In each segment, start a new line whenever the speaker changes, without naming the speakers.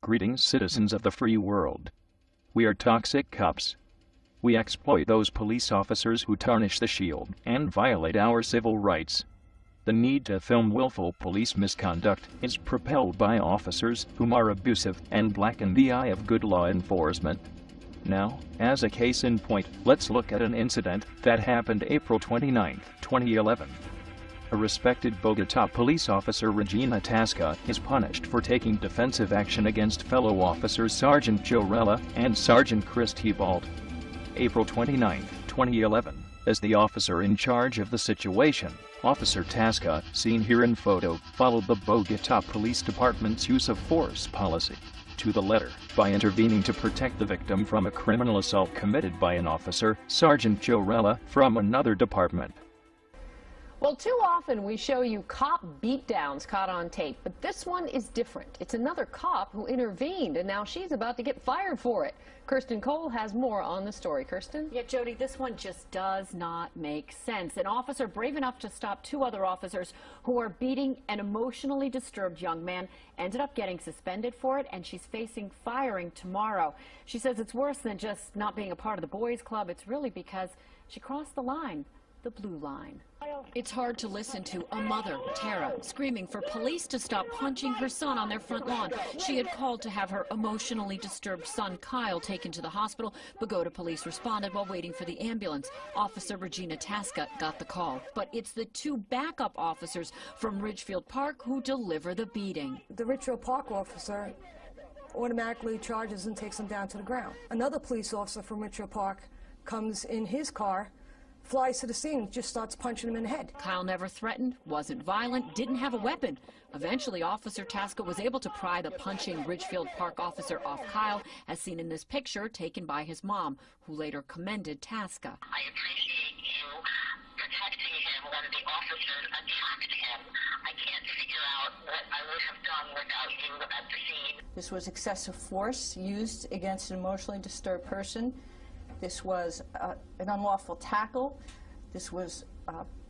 Greetings, citizens of the free world. We are toxic cops. We exploit those police officers who tarnish the shield and violate our civil rights. The need to film willful police misconduct is propelled by officers whom are abusive and blacken the eye of good law enforcement. Now, as a case in point, let's look at an incident that happened April 29, 2011. A respected Bogotá police officer, Regina Tasca, is punished for taking defensive action against fellow officers Sergeant Joe Rella and Sergeant Chris Tybalt. April 29, 2011. As the officer in charge of the situation, Officer Tasca, seen here in photo, followed the Bogotá Police Department's use of force policy to the letter by intervening to protect the victim from a criminal assault committed by an officer, Sergeant Joe Rella, from another department.
Well, too often we show you cop beatdowns caught on tape, but this one is different. It's another cop who intervened, and now she's about to get fired for it. Kirsten Cole has more on the story. Kirsten?
Yeah, Jody, this one just does not make sense. An officer brave enough to stop two other officers who are beating an emotionally disturbed young man ended up getting suspended for it, and she's facing firing tomorrow. She says it's worse than just not being a part of the boys' club. It's really because she crossed the line. The blue line. It's hard to listen to a mother, Tara, screaming for police to stop punching her son on their front lawn. She had called to have her emotionally disturbed son, Kyle, taken to the hospital. Bogotá police responded while waiting for the ambulance. Officer Regina Tasca got the call. But it's the two backup officers from Ridgefield Park who deliver the beating.
The Ridgefield Park officer automatically charges and takes him down to the ground. Another police officer from Ridgefield Park comes in his car, flies to the scene and just starts punching him in the head.
Kyle never threatened, wasn't violent, didn't have a weapon. Eventually, Officer Tasca was able to pry the punching Ridgefield Park officer off Kyle, as seen in this picture taken by his mom, who later commended Tasca.
I appreciate you protecting him when the officers attacked him. I can't figure out what I would have done without you at the scene.
This was excessive force used against an emotionally disturbed person. This was an unlawful tackle. This was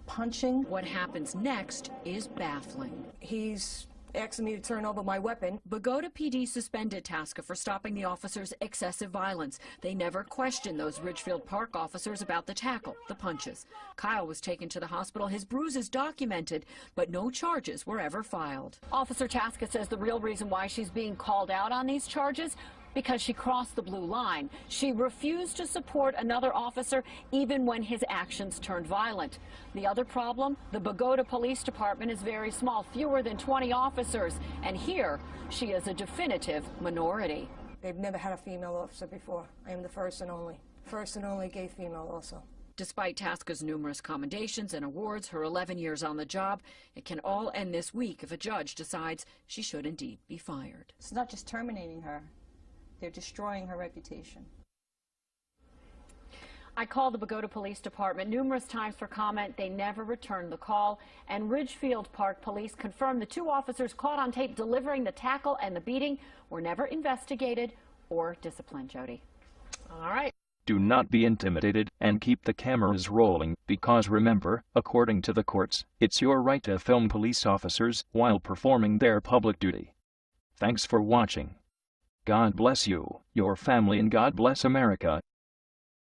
punching.
What happens next is baffling.
He's asking me to turn over my weapon.
Bogotá PD suspended Tasca for stopping the officers' excessive violence. They never questioned those Ridgefield Park officers about the tackle, the punches. Kyle was taken to the hospital, his bruises documented, but no charges were ever filed. Officer Tasca says the real reason why she's being called out on these charges, because she crossed the blue line. She refused to support another officer even when his actions turned violent. The other problem, the Bogotá Police Department is very small, fewer than 20 officers, and here she is a definitive minority.
They've never had a female officer before. I am the first and only gay female also.
Despite Tasca's numerous commendations and awards, her 11 years on the job, it can all end this week if a judge decides she should indeed be fired.
It's not just terminating her. They're destroying her reputation.
I called the Bogotá Police Department numerous times for comment. They never returned the call. And Ridgefield Park Police confirmed the two officers caught on tape delivering the tackle and the beating were never investigated or disciplined, Jody.
All right.
Do not be intimidated and keep the cameras rolling, because remember, according to the courts, it's your right to film police officers while performing their public duty. Thanks for watching. God bless you, your family, and God bless America.